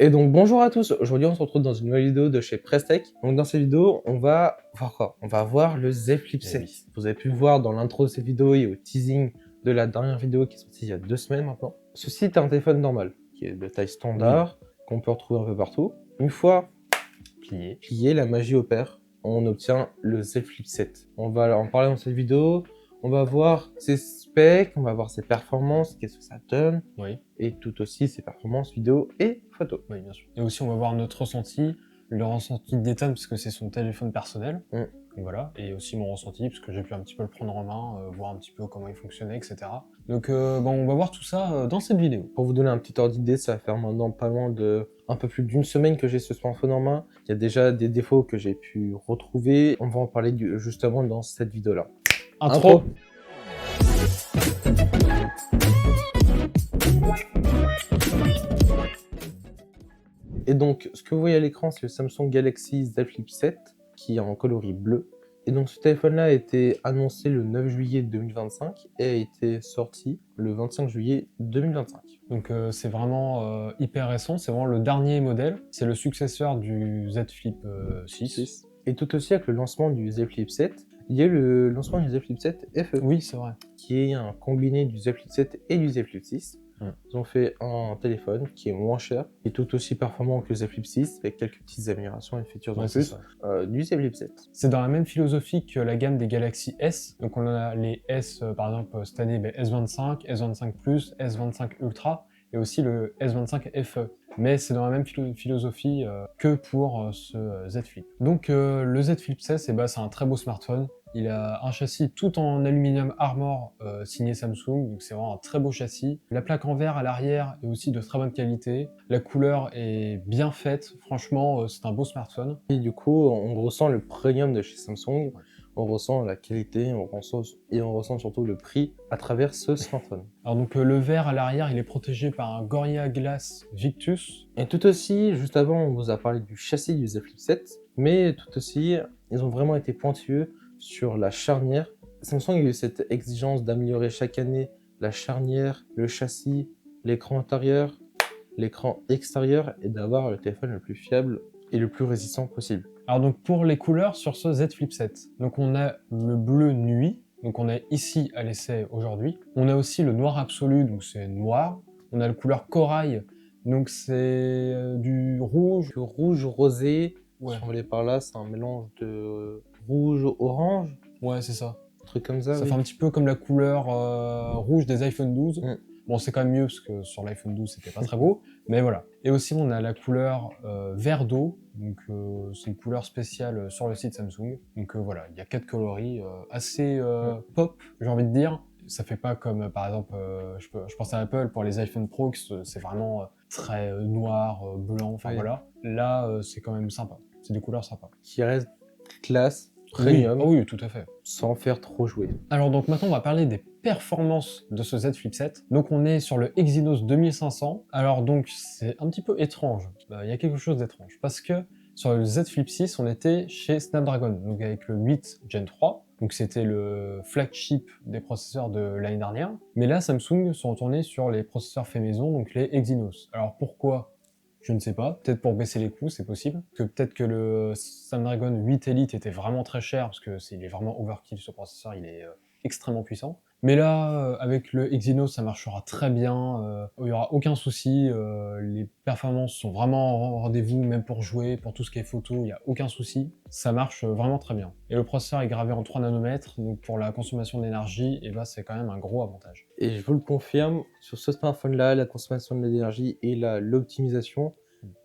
Et donc bonjour à tous, aujourd'hui on se retrouve dans une nouvelle vidéo de chez Prestech. Donc dans cette vidéo, on va voir quoi? On va voir le Z Flip 7. Oui. Vous avez pu voir dans l'intro de cette vidéo et au teasing de la dernière vidéo qui est sortie il y a 2 semaines maintenant. Ceci est un téléphone normal, qui est de taille standard, qu'on peut retrouver un peu partout. Une fois plié, la magie opère, on obtient le Z Flip 7. On va en parler dans cette vidéo. On va voir ses specs, on va voir ses performances, qu'est-ce que ça donne, Oui, et tout aussi ses performances vidéo et photo. oui, bien sûr. Et aussi, on va voir notre ressenti, le ressenti d'Ethan, puisque c'est son téléphone personnel. Mm. Donc voilà, et aussi mon ressenti, parce que j'ai pu un petit peu le prendre en main, voir un petit peu comment il fonctionnait, etc. Donc on va voir tout ça dans cette vidéo. Pour vous donner un petit ordre d'idée, ça va faire maintenant pas loin de un peu plus d'une semaine que j'ai ce smartphone en main. Il y a déjà des défauts que j'ai pu retrouver. On va en parler justement dans cette vidéo-là. Intro. Et donc, ce que vous voyez à l'écran, c'est le Samsung Galaxy Z Flip 7 qui est en coloris bleu. Et donc, ce téléphone-là a été annoncé le 9 juillet 2025 et a été sorti le 25 juillet 2025. Donc c'est vraiment hyper récent, c'est vraiment le dernier modèle. C'est le successeur du Z Flip 6. Et tout aussi avec le lancement du Z Flip 7, il y a eu le lancement du Z Flip 7 FE. Oui, c'est vrai. Qui est un combiné du Z Flip 7 et du Z Flip 6. Ils ont fait un téléphone qui est moins cher et tout aussi performant que le Z Flip 6 avec quelques petites améliorations et features en plus du Z Flip 7. C'est dans la même philosophie que la gamme des Galaxy S. Donc on a les S, par exemple cette année, S25, S25 Plus, S25 Ultra et aussi le S25 FE. Mais c'est dans la même philosophie que pour ce Z Flip. Donc le Z Flip 16, c'est un très beau smartphone. Il a un châssis tout en aluminium Armor signé Samsung, donc c'est vraiment un très beau châssis. La plaque en verre à l'arrière est aussi de très bonne qualité. La couleur est bien faite, franchement c'est un beau smartphone. Et du coup, on ressent le premium de chez Samsung, on ressent la qualité, on ressent surtout le prix à travers ce smartphone. Alors donc le verre à l'arrière, il est protégé par un Gorilla Glass Victus. Et tout aussi, juste avant, on vous a parlé du châssis du Z Flip 7, mais tout aussi, ils ont vraiment été pointueux sur la charnière. Samsung a eu cette exigence d'améliorer chaque année la charnière, le châssis, l'écran intérieur, l'écran extérieur et d'avoir le téléphone le plus fiable et le plus résistant possible. Alors donc pour les couleurs sur ce Z Flip 7, donc on a le bleu nuit, donc on est ici à l'essai aujourd'hui. On a aussi le noir absolu, donc c'est noir. On a la couleur corail, donc c'est du rouge. Le rouge rosé, Ouais. si on voulait par là, c'est un mélange de rouge-orange. Ouais, c'est ça. Un truc comme ça. Ça oui. fait un petit peu comme la couleur rouge des iPhone 12. Mm. Bon, c'est quand même mieux parce que sur l'iPhone 12 c'était pas très beau, mais voilà. Et aussi on a la couleur vert d'eau, donc c'est une couleur spéciale sur le site Samsung. Donc voilà, il y a 4 coloris assez pop, j'ai envie de dire. Ça fait pas comme par exemple, je pense à Apple pour les iPhone Pro, c'est vraiment très noir, blanc, enfin voilà. Là c'est quand même sympa, c'est des couleurs sympas. Qui reste classe, premium, Oui, tout à fait. sans faire trop jouer. Alors donc maintenant on va parler des performances de ce Z Flip 7. Donc on est sur le Exynos 2500. Alors donc c'est un petit peu étrange, il y a quelque chose d'étrange, parce que sur le Z Flip 6 on était chez Snapdragon, donc avec le 8 Gen 3, donc c'était le flagship des processeurs de l'année dernière. Mais là Samsung sont retournés sur les processeurs faits maison, donc les Exynos. Alors pourquoi ? Je ne sais pas, peut-être pour baisser les coûts, c'est possible. Que peut-être que le Snapdragon 8 Elite était vraiment très cher, parce que il est vraiment overkill ce processeur, il est extrêmement puissant. Mais là, avec le Exynos, ça marchera très bien, il n'y aura aucun souci, les performances sont vraiment au rendez-vous, même pour jouer, pour tout ce qui est photo, il n'y a aucun souci. Ça marche vraiment très bien. Et le processeur est gravé en 3 nanomètres, donc pour la consommation d'énergie, et bah, c'est quand même un gros avantage. Et je vous le confirme, sur ce smartphone-là, la consommation de l'énergie et l'optimisation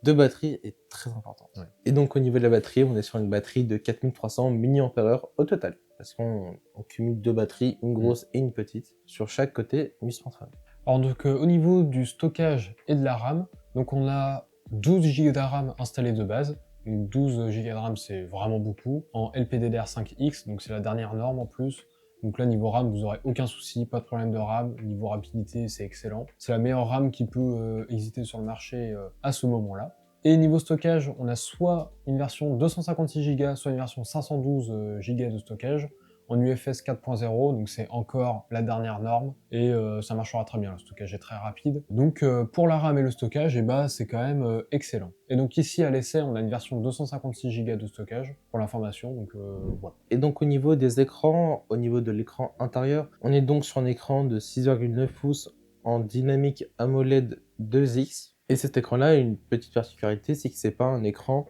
de batterie est très importante. Ouais. Et donc au niveau de la batterie, on est sur une batterie de 4300 mAh au total. Parce qu'on cumule 2 batteries, une grosse et une petite, sur chaque côté du smartphone. Alors donc au niveau du stockage et de la RAM, donc on a 12 Go de RAM installés de base. Donc 12 Go de RAM c'est vraiment beaucoup. En LPDDR5X, donc c'est la dernière norme en plus. Donc là niveau RAM vous aurez aucun souci, pas de problème de RAM. Niveau rapidité c'est excellent. C'est la meilleure RAM qui peut exister sur le marché à ce moment-là. Et niveau stockage, on a soit une version 256 Go, soit une version 512 Go de stockage. en UFS 4.0, donc c'est encore la dernière norme, et ça marchera très bien, le stockage est très rapide. Donc pour la RAM et le stockage, c'est quand même excellent. Et donc ici à l'essai, on a une version 256 Go de stockage, pour l'information, donc voilà. Et donc au niveau des écrans, au niveau de l'écran intérieur, on est donc sur un écran de 6,9 pouces en dynamique AMOLED 2X. Et cet écran-là a une petite particularité, c'est que c'est pas un écran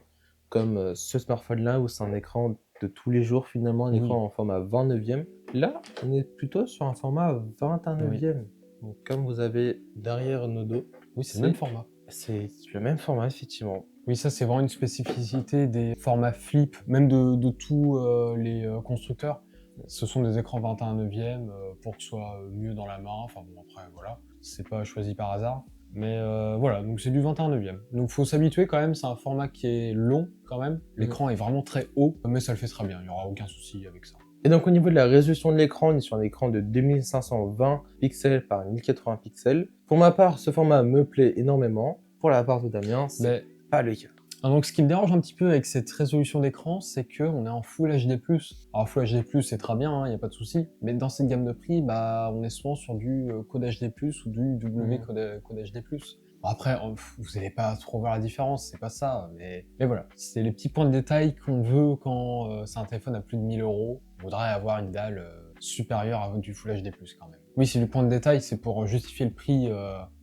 comme ce smartphone-là où c'est un écran de tous les jours finalement, un Oui. écran en format 29e. Là, on est plutôt sur un format 21e. Donc comme vous avez derrière nos dos, Oui, c'est le même format. c'est le même format effectivement. Oui, ça c'est vraiment une spécificité des formats flip, même de tous les constructeurs. Ce sont des écrans 21/9 pour que ce soit mieux dans la main. Enfin bon, après voilà, c'est pas choisi par hasard. Mais voilà, donc c'est du 21/9. Donc faut s'habituer quand même, c'est un format qui est long quand même. L'écran est vraiment très haut, mais ça le fait très bien, il n'y aura aucun souci avec ça. Et donc au niveau de la résolution de l'écran, on est sur un écran de 2520 pixels par 1080 pixels. Pour ma part, ce format me plaît énormément. Pour la part de Damien, c'est pas le cas. Donc ce qui me dérange un petit peu avec cette résolution d'écran, c'est qu'on est en Full HD+. Alors Full HD+, c'est très bien, il n'y a pas de souci. Mais dans cette gamme de prix, on est souvent sur du Code HD+, ou du W Code HD+. Bon, après, vous n'allez pas trop voir la différence, c'est pas ça. Mais voilà, c'est les petits points de détail qu'on veut quand c'est un téléphone à plus de 1000 €. On voudrait avoir une dalle supérieure à du Full HD+, quand même. Oui, c'est du point de détail, c'est pour justifier le prix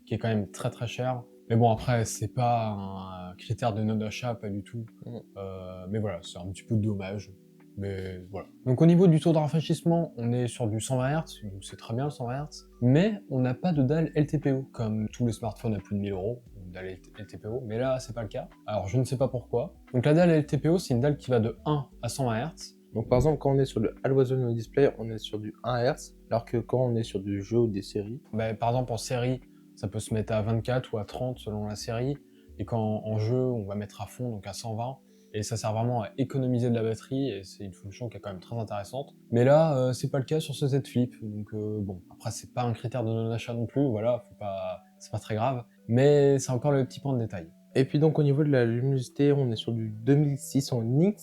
qui est quand même très très cher. Mais bon, après, c'est pas un critère de non d'achat, pas du tout. Mais voilà, c'est un petit peu dommage. Mais voilà. Donc au niveau du taux de rafraîchissement, on est sur du 120 Hz, donc c'est très bien le 120 Hz. Mais on n'a pas de dalle LTPO, comme tous les smartphones à plus de 1000 €, une dalle LTPO. Mais là, c'est pas le cas. Alors je ne sais pas pourquoi. Donc la dalle LTPO, c'est une dalle qui va de 1 à 120 Hz. Donc par exemple, quand on est sur le Always On Display, on est sur du 1 Hz, alors que quand on est sur du jeu ou des séries... Par exemple, en série, ça peut se mettre à 24 ou à 30 selon la série. Et quand en jeu, on va mettre à fond, donc à 120. Et ça sert vraiment à économiser de la batterie, et c'est une fonction qui est quand même très intéressante. Mais là, c'est pas le cas sur ce Z Flip, donc bon, après c'est pas un critère de non-achat non plus, voilà, c'est pas très grave, mais c'est encore le petit point de détail. Et puis donc au niveau de la luminosité, on est sur du 2600 nits,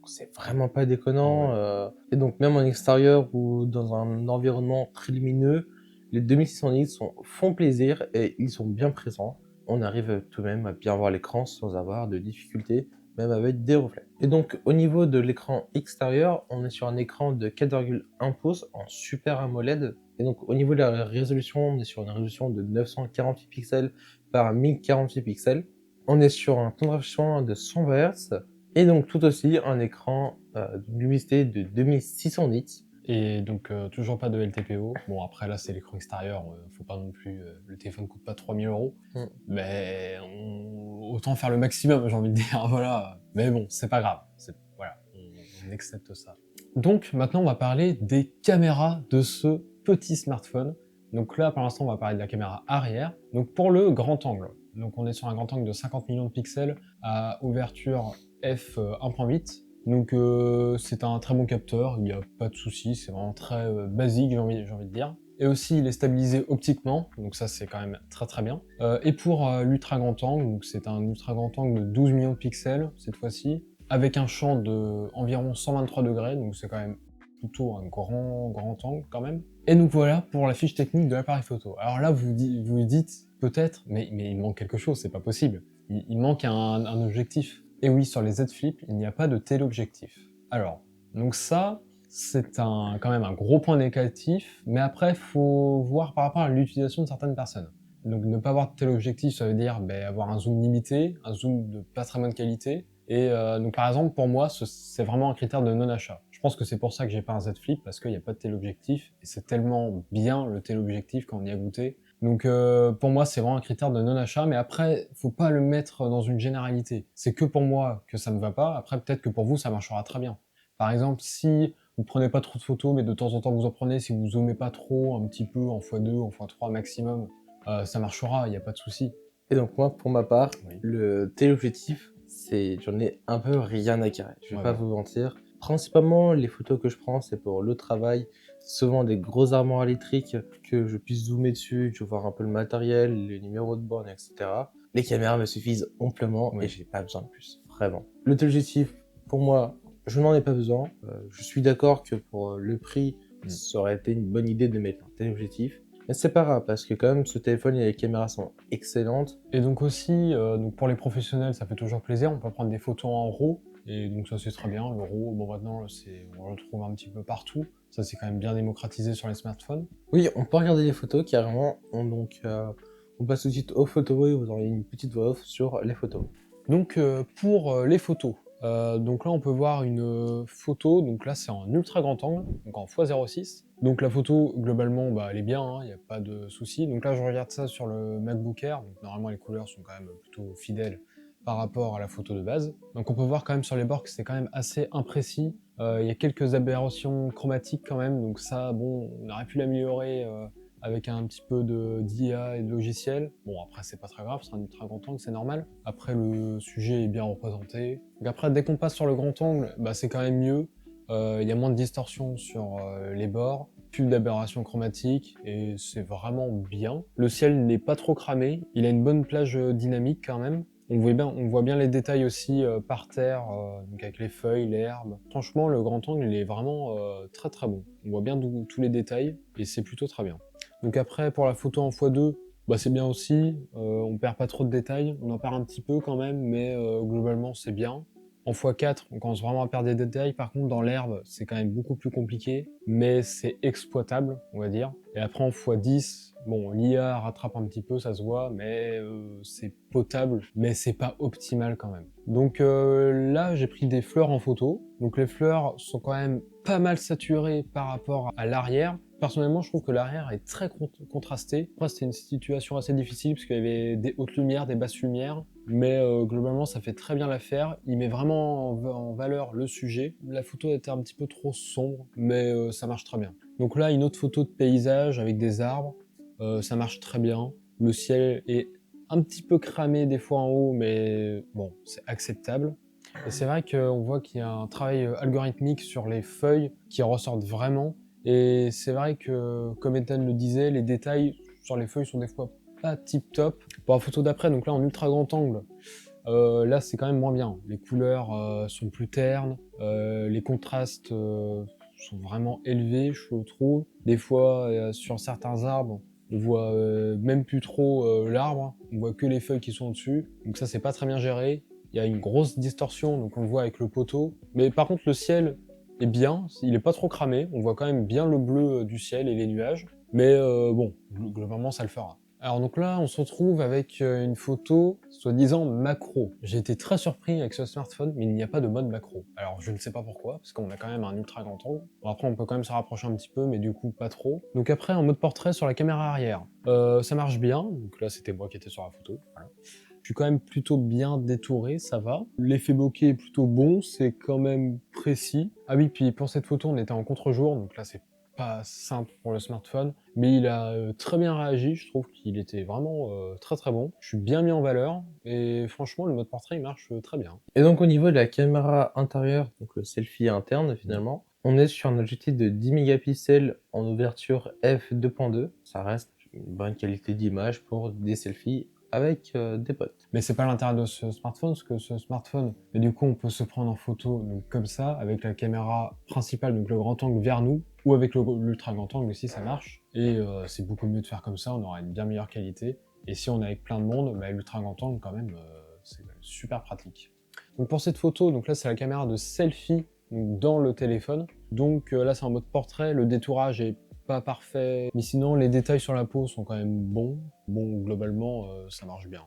c'est vraiment pas déconnant. Et donc même en extérieur ou dans un environnement très lumineux, les 2600 nits font plaisir et ils sont bien présents. On arrive tout de même à bien voir l'écran sans avoir de difficultés, même avec des reflets. Et donc au niveau de l'écran extérieur, on est sur un écran de 4,1 pouces en Super AMOLED. Et donc au niveau de la résolution, on est sur une résolution de 948 pixels par 1048 pixels. On est sur un temps de rafraîchissement de 120 Hz et donc tout aussi un écran d'une luminosité de 2600 nits. Et donc toujours pas de LTPO. Bon, après là c'est l'écran extérieur, faut pas non plus, le téléphone coûte pas 3000 €, mais autant faire le maximum, j'ai envie de dire, voilà. Mais bon, c'est pas grave, voilà, on accepte ça. Donc maintenant on va parler des caméras de ce petit smartphone. Donc là pour l'instant on va parler de la caméra arrière. Donc pour le grand angle, donc on est sur un grand angle de 50 millions de pixels à ouverture f1.8. Donc c'est un très bon capteur, il n'y a pas de souci, c'est vraiment très basique, j'ai envie de dire. Et aussi il est stabilisé optiquement, donc ça c'est quand même très très bien. Et pour l'ultra grand angle, donc c'est un ultra grand angle de 12 millions de pixels cette fois-ci, avec un champ de environ 123 degrés, donc c'est quand même plutôt un grand angle quand même. Et donc voilà pour la fiche technique de l'appareil photo. Alors là vous vous dites peut-être, mais il manque quelque chose, c'est pas possible. Il manque un objectif. Et oui, sur les Z Flip, il n'y a pas de téléobjectif. Alors, donc ça, c'est quand même un gros point négatif, mais après, faut voir par rapport à l'utilisation de certaines personnes. Donc ne pas avoir de téléobjectif, ça veut dire avoir un zoom limité, un zoom de pas très bonne qualité. Et donc par exemple, pour moi, c'est vraiment un critère de non-achat. Je pense que c'est pour ça que j'ai pas un Z Flip, parce qu'il n'y a pas de téléobjectif, et c'est tellement bien le téléobjectif quand on y a goûté. Donc pour moi, c'est vraiment un critère de non-achat, mais après, faut pas le mettre dans une généralité. C'est que pour moi que ça ne va pas, après peut-être que pour vous, ça marchera très bien. Par exemple, si vous prenez pas trop de photos, mais de temps en temps vous en prenez, si vous zoomez pas trop, un petit peu, en x2, en x3 maximum, ça marchera, il n'y a pas de souci. Et donc moi, pour ma part, le téléobjectif, j'en ai un peu rien à carrer, je vais pas vous mentir. Principalement, les photos que je prends, c'est pour le travail, souvent des gros armoires électriques, que je puisse zoomer dessus, que je vois un peu le matériel, les numéros de borne, etc. Les caméras me suffisent amplement et j'ai pas besoin de plus, vraiment. Le téléobjectif, pour moi, je n'en ai pas besoin. Je suis d'accord que pour le prix, ça aurait été une bonne idée de mettre un téléobjectif. Mais c'est pas grave, parce que quand même, ce téléphone et les caméras sont excellentes. Et donc aussi, donc pour les professionnels, ça fait toujours plaisir, on peut prendre des photos en RAW, et donc ça c'est très bien. Le RAW, bon maintenant, on le retrouve un petit peu partout. Ça c'est quand même bien démocratisé sur les smartphones. Oui, on peut regarder les photos carrément. On passe tout de suite aux photos et vous aurez une petite voix off sur les photos. Donc pour les photos, donc là on peut voir une photo, donc là c'est en ultra grand angle, donc en x06. Donc la photo globalement bah, elle est bien, il n'y a pas de souci. Donc là je regarde ça sur le MacBook Air, donc normalement les couleurs sont quand même plutôt fidèles par rapport à la photo de base. Donc on peut voir quand même sur les bords que c'est quand même assez imprécis. Il y a quelques aberrations chromatiques quand même, donc ça bon on aurait pu l'améliorer avec un petit peu d'IA et de logiciel. Bon, après, c'est pas très grave, c'est un ultra grand angle, c'est normal. Après, le sujet est bien représenté. Donc après, dès qu'on passe sur le grand angle, bah, c'est quand même mieux. Il y a moins de distorsion sur les bords, plus d'aberration chromatique, et c'est vraiment bien. Le ciel n'est pas trop cramé, il a une bonne plage dynamique quand même. On voit bien les détails aussi par terre, donc avec les feuilles, l'herbe. Franchement, le grand angle, il est vraiment très très bon. On voit bien tous les détails, et c'est plutôt très bien. Donc après, pour la photo en x2, bah c'est bien aussi, on perd pas trop de détails, on en perd un petit peu quand même, mais globalement c'est bien. En x4, on commence vraiment à perdre des détails, par contre dans l'herbe, c'est quand même beaucoup plus compliqué, mais c'est exploitable, on va dire. Et après en x10, bon, l'IA rattrape un petit peu, ça se voit, mais c'est potable, mais c'est pas optimal quand même. Donc là, j'ai pris des fleurs en photo, donc les fleurs sont quand même pas mal saturées par rapport à l'arrière. Personnellement, je trouve que l'arrière est très contrasté. Après, c'était une situation assez difficile parce qu'il y avait des hautes lumières, des basses lumières, mais globalement, ça fait très bien l'affaire. Il met vraiment en valeur le sujet. La photo était un petit peu trop sombre, mais ça marche très bien. Donc là, une autre photo de paysage avec des arbres, ça marche très bien. Le ciel est un petit peu cramé des fois en haut, mais bon, c'est acceptable. Et c'est vrai qu'on voit qu'il y a un travail algorithmique sur les feuilles qui ressortent vraiment. Et c'est vrai que, comme Ethan le disait, les détails sur les feuilles sont des fois pas tip top. Pour la photo d'après, donc là en ultra grand angle, là c'est quand même moins bien. Les couleurs sont plus ternes, les contrastes sont vraiment élevés, je trouve. Des fois, sur certains arbres, on voit même plus trop l'arbre, on voit que les feuilles qui sont dessus. Donc ça c'est pas très bien géré. Il y a une grosse distorsion, donc on le voit avec le poteau. Mais par contre le ciel est bien, il est pas trop cramé, on voit quand même bien le bleu du ciel et les nuages. Mais bon, globalement ça le fera. Alors donc là, on se retrouve avec une photo soi-disant macro. J'ai été très surpris avec ce smartphone, mais il n'y a pas de mode macro. Alors je ne sais pas pourquoi, parce qu'on a quand même un ultra grand angle. Bon, après on peut quand même se rapprocher un petit peu, mais du coup pas trop. Donc après, en mode portrait sur la caméra arrière. Ça marche bien, donc là c'était moi qui étais sur la photo, voilà. Je suis quand même plutôt bien détouré, ça va. L'effet bokeh est plutôt bon, c'est quand même précis. Ah oui, puis pour cette photo, on était en contre-jour, donc là c'est pas simple pour le smartphone, mais il a très bien réagi, je trouve qu'il était vraiment très très bon. Je suis bien mis en valeur, et franchement le mode portrait il marche très bien. Et donc au niveau de la caméra intérieure, donc le selfie interne finalement, on est sur un objectif de 10 mégapixels en ouverture f2.2. Ça reste une bonne qualité d'image pour des selfies avec des potes. Mais c'est pas l'intérêt de ce smartphone, parce que ce smartphone, mais du coup on peut se prendre en photo donc, comme ça, avec la caméra principale, donc le grand angle vers nous, ou avec l'ultra grand angle aussi ça marche, et c'est beaucoup mieux de faire comme ça, on aura une bien meilleure qualité, et si on est avec plein de monde, bah, l'ultra grand angle quand même, c'est super pratique. Donc pour cette photo, donc là c'est la caméra de selfie donc, dans le téléphone, donc là c'est en mode portrait, le détourage est pas parfait, mais sinon les détails sur la peau sont quand même bons. Bon, globalement, ça marche bien.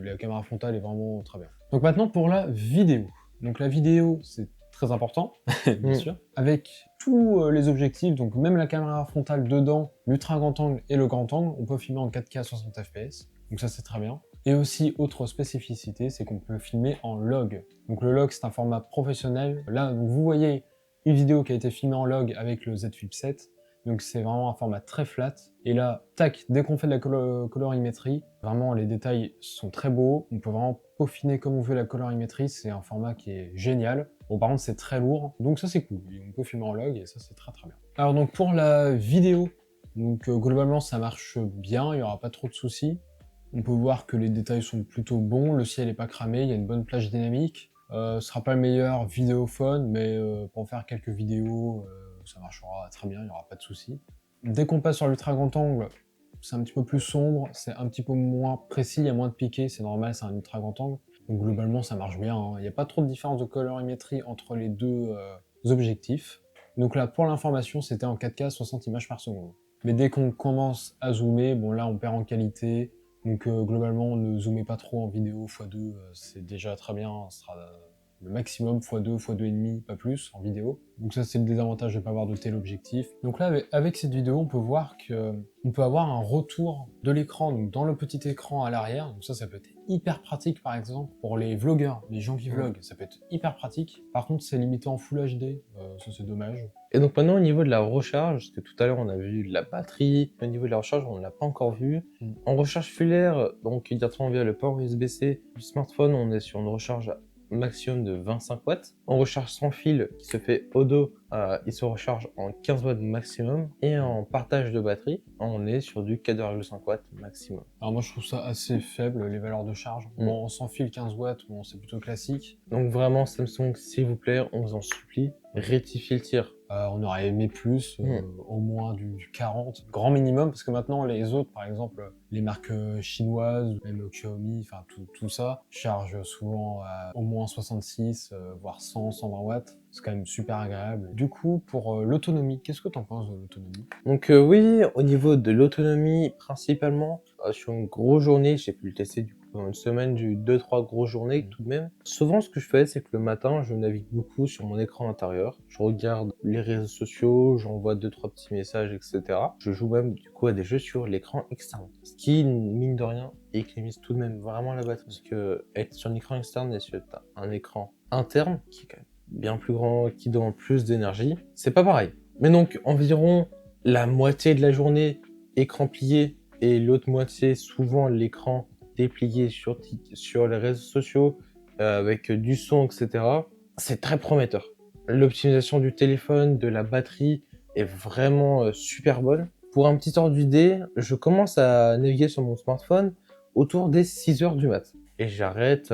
La caméra frontale est vraiment très bien. Donc maintenant pour la vidéo. Donc la vidéo, c'est très important, bien sûr. Avec tous les objectifs, donc même la caméra frontale dedans, l'ultra grand angle et le grand angle, on peut filmer en 4K à 60 fps. Donc ça c'est très bien. Et aussi, autre spécificité, c'est qu'on peut filmer en log. Donc le log, c'est un format professionnel. Là, vous voyez une vidéo qui a été filmée en log avec le Z Flip 7. Donc c'est vraiment un format très flat. Et là, tac, dès qu'on fait de la colorimétrie, vraiment les détails sont très beaux. On peut vraiment peaufiner comme on veut la colorimétrie. C'est un format qui est génial. Bon, par contre, c'est très lourd. Donc ça, c'est cool. On peut filmer en log et ça, c'est très très bien. Alors donc pour la vidéo, donc globalement, ça marche bien. Il n'y aura pas trop de soucis. On peut voir que les détails sont plutôt bons. Le ciel n'est pas cramé. Il y a une bonne plage dynamique. Ce sera pas le meilleur vidéophone, mais pour faire quelques vidéos, ça marchera très bien, il n'y aura pas de souci. Dès qu'on passe sur l'ultra grand angle, c'est un petit peu plus sombre, c'est un petit peu moins précis, il y a moins de piqué, c'est normal, c'est un ultra grand angle. Donc globalement, ça marche bien, hein. Il n'y a pas trop de différence de colorimétrie entre les deux objectifs. Donc là, pour l'information, c'était en 4K 60 images par seconde. Mais dès qu'on commence à zoomer, bon là, on perd en qualité. Donc globalement, ne zoomez pas trop en vidéo x2, c'est déjà très bien, ce sera le maximum x2, x2,5, pas plus en vidéo. Donc ça c'est le désavantage de ne pas avoir de tel objectif. Donc là avec cette vidéo on peut voir qu'on peut avoir un retour de l'écran donc dans le petit écran à l'arrière. Donc ça peut être hyper pratique par exemple pour les vlogueurs, les gens qui vloguent, ça peut être hyper pratique. Par contre c'est limité en Full HD, ça c'est dommage. Et donc maintenant au niveau de la recharge, parce que tout à l'heure on a vu la batterie, au niveau de la recharge on ne l'a pas encore vu. En recharge filaire, donc directement via le port USB-C du smartphone, on est sur une recharge maximum de 25 watts. En recharge sans fil qui se fait au dos, il se recharge en 15 watts maximum. Et en partage de batterie, on est sur du 4,5 watts maximum. Alors moi je trouve ça assez faible les valeurs de charge. Bon sans fil 15 watts, bon c'est plutôt classique. Donc vraiment Samsung s'il vous plaît, on vous en supplie, rectifiez le tir. On aurait aimé plus, au moins du 40, grand minimum, parce que maintenant les autres, par exemple les marques chinoises, même Xiaomi, enfin tout ça, chargent souvent à au moins 66, voire 100, 120 watts. C'est quand même super agréable. Du coup, pour l'autonomie, qu'est-ce que t'en penses de l'autonomie? Donc oui, au niveau de l'autonomie, principalement, sur une grosse journée, j'ai pu le tester du coup pendant une semaine, j'ai eu 2-3 grosses journées tout de même. Souvent ce que je fais, c'est que le matin, je navigue beaucoup sur mon écran intérieur. Je regarde les réseaux sociaux, j'envoie 2-3 petits messages, etc. Je joue même du coup à des jeux sur l'écran externe. Ce qui, mine de rien, économise tout de même vraiment la batterie. Parce que être sur un écran externe et sur un écran interne, qui est quand même bien plus grand, qui demande plus d'énergie, c'est pas pareil. Mais donc environ la moitié de la journée écran plié et l'autre moitié souvent l'écran déplié sur les réseaux sociaux avec du son, etc. C'est très prometteur. L'optimisation du téléphone, de la batterie est vraiment super bonne. Pour un petit ordre d'idée, je commence à naviguer sur mon smartphone autour des 6 heures du mat. Et j'arrête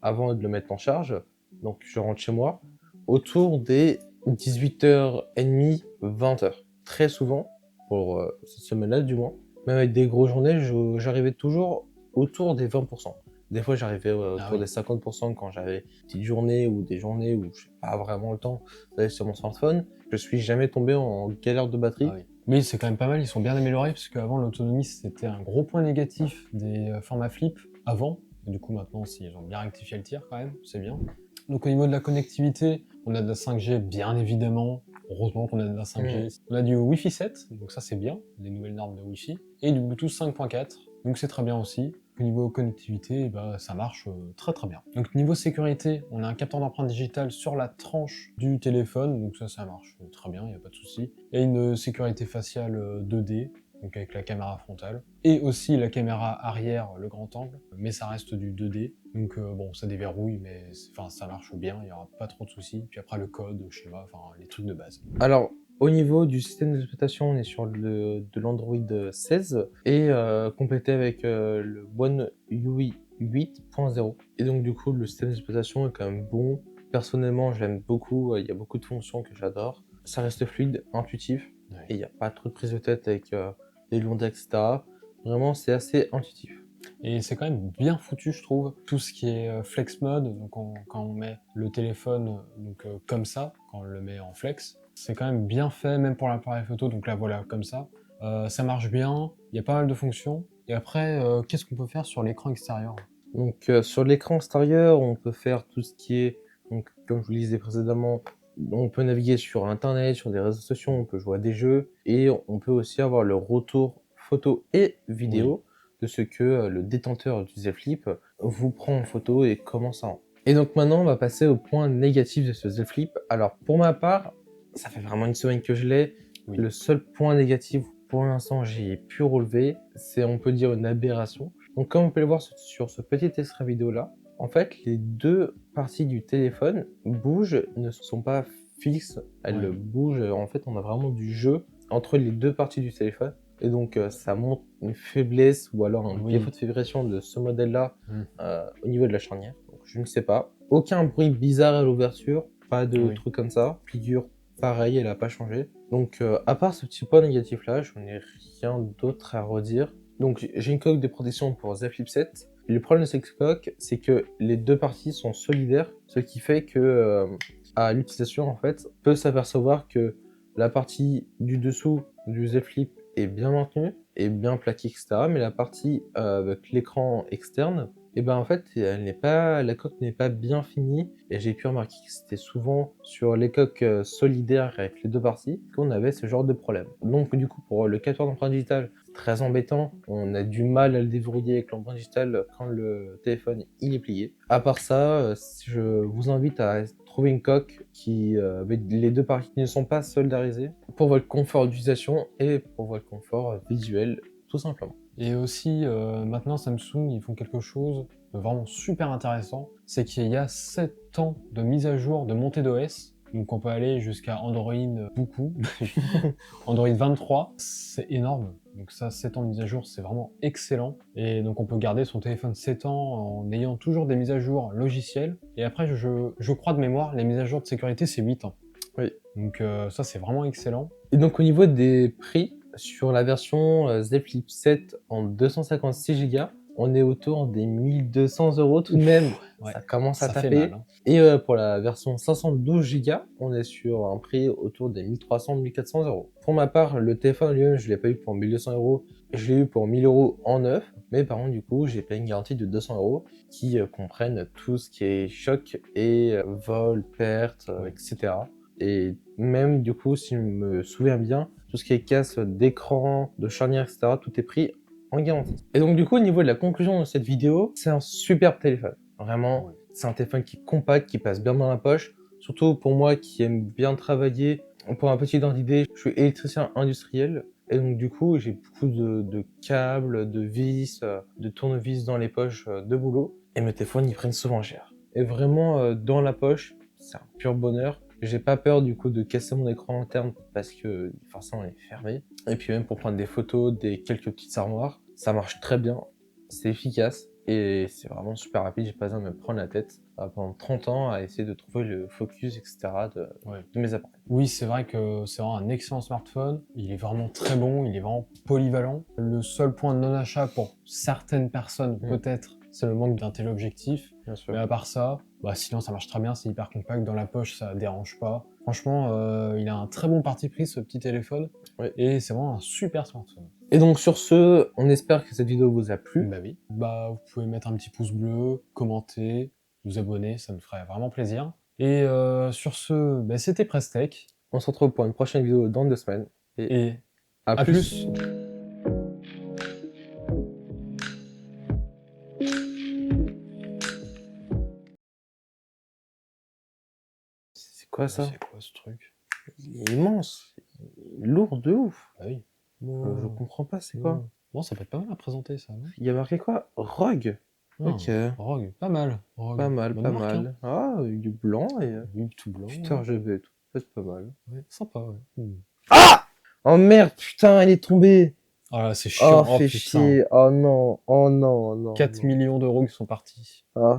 avant de le mettre en charge, donc je rentre chez moi, autour des 18h30, 20h. Très souvent, pour cette semaine-là du moins, même avec des grosses journées, j'arrivais toujours autour des 20%. Des fois, j'arrivais autour des 50% quand j'avais une petite journée ou des journées où je n'ai pas vraiment le temps d'aller sur mon smartphone. Je suis jamais tombé en galère de batterie. Ah oui. Mais c'est quand même pas mal, ils sont bien améliorés, parce qu'avant l'autonomie c'était un gros point négatif des formats flip avant. Et du coup maintenant ils ont bien rectifié le tir quand même, c'est bien. Donc au niveau de la connectivité, on a de la 5G bien évidemment. Heureusement qu'on a de la 5G. On a du Wi-Fi 7, donc ça c'est bien, les nouvelles normes de Wi-Fi. Et du Bluetooth 5.4, donc c'est très bien aussi. Au niveau connectivité, bah, ça marche très très bien. Donc niveau sécurité, on a un capteur d'empreinte digitale sur la tranche du téléphone, donc ça marche très bien, il n'y a pas de souci. Il y a une sécurité faciale 2D, donc avec la caméra frontale, et aussi la caméra arrière, le grand angle, mais ça reste du 2D. Donc bon, ça déverrouille, mais ça marche bien, il n'y aura pas trop de soucis. Puis après le code, le schéma, enfin les trucs de base. Alors, au niveau du système d'exploitation, on est sur de l'Android 16 et complété avec le One UI 8.0. Et donc du coup, le système d'exploitation est quand même bon. Personnellement, je l'aime beaucoup, il y a beaucoup de fonctions que j'adore. Ça reste fluide, intuitif, et il n'y a pas trop de prise de tête avec les longs, etc. Vraiment, c'est assez intuitif. Et c'est quand même bien foutu, je trouve. Tout ce qui est flex mode, donc quand on met le téléphone comme ça, quand on le met en flex, c'est quand même bien fait, même pour l'appareil photo. Donc là, voilà, comme ça. Ça marche bien, il y a pas mal de fonctions. Et après, qu'est-ce qu'on peut faire sur l'écran extérieur? Donc sur l'écran extérieur, on peut faire tout ce qui est, donc, comme je vous le disais précédemment, on peut naviguer sur Internet, sur des réseaux sociaux, on peut jouer à des jeux, et on peut aussi avoir le retour photo et vidéo de ce que le détenteur du Z Flip vous prend en photo et comment ça rend. Et donc maintenant, on va passer au point négatif de ce Z Flip. Alors pour ma part, ça fait vraiment une semaine que je l'ai. Le seul point négatif pour l'instant j'ai pu relever, c'est on peut dire une aberration. Donc comme on peut le voir sur ce petit extrait vidéo là, en fait les deux parties du téléphone bougent, ne sont pas fixes, elles bougent. En fait on a vraiment du jeu entre les deux parties du téléphone. Et donc ça montre une faiblesse ou alors un défaut de fibration de ce modèle là au niveau de la charnière. Donc je ne sais pas. Aucun bruit bizarre à l'ouverture, pas de Oui. trucs comme ça. Figure, pareil, elle a pas changé. Donc, à part ce petit point négatif là, je n'ai rien d'autre à redire. Donc, j'ai une coque de protection pour Z Flip 7. Le problème de cette coque, c'est que les deux parties sont solidaires, ce qui fait que, à l'utilisation, en fait, on peut s'apercevoir que la partie du dessous du Z Flip est bien maintenue, est bien plaquée, etc. Mais la partie avec l'écran externe, et ben en fait, la coque n'est pas bien finie. Et j'ai pu remarquer que c'était souvent sur les coques solidaires avec les deux parties qu'on avait ce genre de problème. Donc du coup, pour le capteur d'empreinte digitale, très embêtant. On a du mal à le déverrouiller avec l'empreinte digitale quand le téléphone il est plié. À part ça, je vous invite à trouver une coque qui avec les deux parties qui ne sont pas soldarisées pour votre confort d'utilisation et pour votre confort visuel, tout simplement. Et aussi, maintenant, Samsung, ils font quelque chose de vraiment super intéressant. C'est qu'il y a 7 ans de mise à jour de montée d'OS. Donc, on peut aller jusqu'à Android beaucoup. Android 23, c'est énorme. Donc ça, 7 ans de mise à jour, c'est vraiment excellent. Et donc, on peut garder son téléphone 7 ans en ayant toujours des mises à jour logicielles. Et après, je crois de mémoire, les mises à jour de sécurité, c'est 8 ans. Oui. Donc ça, c'est vraiment excellent. Et donc au niveau des prix, sur la version Z Flip 7 en 256 Go, on est autour des 1200 € tout de même. Ouais, Ça commence à ça fait taper. mal, hein. Et pour la version 512 Go, on est sur un prix autour des 1300-1400 €. Pour ma part, le téléphone lui-même, je l'ai pas eu pour 1200 €, je l'ai eu pour 1000 € en neuf. Mais par contre, du coup, j'ai payé une garantie de 200 € qui comprennent tout ce qui est choc et vol, perte, etc. Et même, du coup, si je me souviens bien, tout ce qui est casse d'écran, de charnière, etc., tout est pris en garantie. Et donc, du coup, au niveau de la conclusion de cette vidéo, c'est un superbe téléphone. Vraiment, c'est un téléphone qui est compact, qui passe bien dans la poche. Surtout pour moi qui aime bien travailler. Pour un petit ordre d'idée, je suis électricien industriel. Et donc, du coup, j'ai beaucoup de câbles, de vis, de tournevis dans les poches de boulot. Et mes téléphones, ils prennent souvent cher. Et vraiment, dans la poche, c'est un pur bonheur. J'ai pas peur du coup de casser mon écran interne parce que forcément il est fermé. Et puis même pour prendre des photos, quelques petites armoires, ça marche très bien, c'est efficace et c'est vraiment super rapide. J'ai pas besoin de me prendre la tête pendant 30 ans à essayer de trouver le focus, etc. de mes appareils. Oui, c'est vrai que c'est vraiment un excellent smartphone. Il est vraiment très bon, il est vraiment polyvalent. Le seul point de non-achat pour certaines personnes, peut-être, c'est le manque d'un téléobjectif. Bien sûr. Mais à part ça, sinon ça marche très bien, c'est hyper compact. Dans la poche, ça dérange pas. Franchement, il a un très bon parti pris, ce petit téléphone. Oui. Et c'est vraiment un super smartphone. Et donc sur ce, on espère que cette vidéo vous a plu. Bah oui. Vous pouvez mettre un petit pouce bleu, commenter, vous abonner, ça me ferait vraiment plaisir. Et sur ce, c'était Prestech. On se retrouve pour une prochaine vidéo dans 2 semaines. Et à plus. C'est quoi ça? C'est quoi ce truc? Il est immense, il est lourd de ouf. Bah oui. Je comprends pas, c'est quoi? Bon, ça peut être pas mal à présenter, ça, non? Il y a marqué quoi? Rogue. Ok. Rogue. Pas mal. Rogue. Pas mal, Bonne pas marque, mal. Ah, du blanc et Oui, tout blanc. putain, je vais tout. C'est pas mal. Ouais, sympa, ouais. Ah! Oh merde, putain, elle est tombée. Oh là, c'est chiant. Oh, fait chier. Oh non, oh non, oh non. 4 millions d'euros qui sont partis. Oh,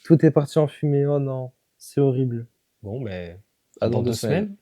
tout est parti en fumée. Oh non, c'est horrible. Bon, À dans 2 semaines.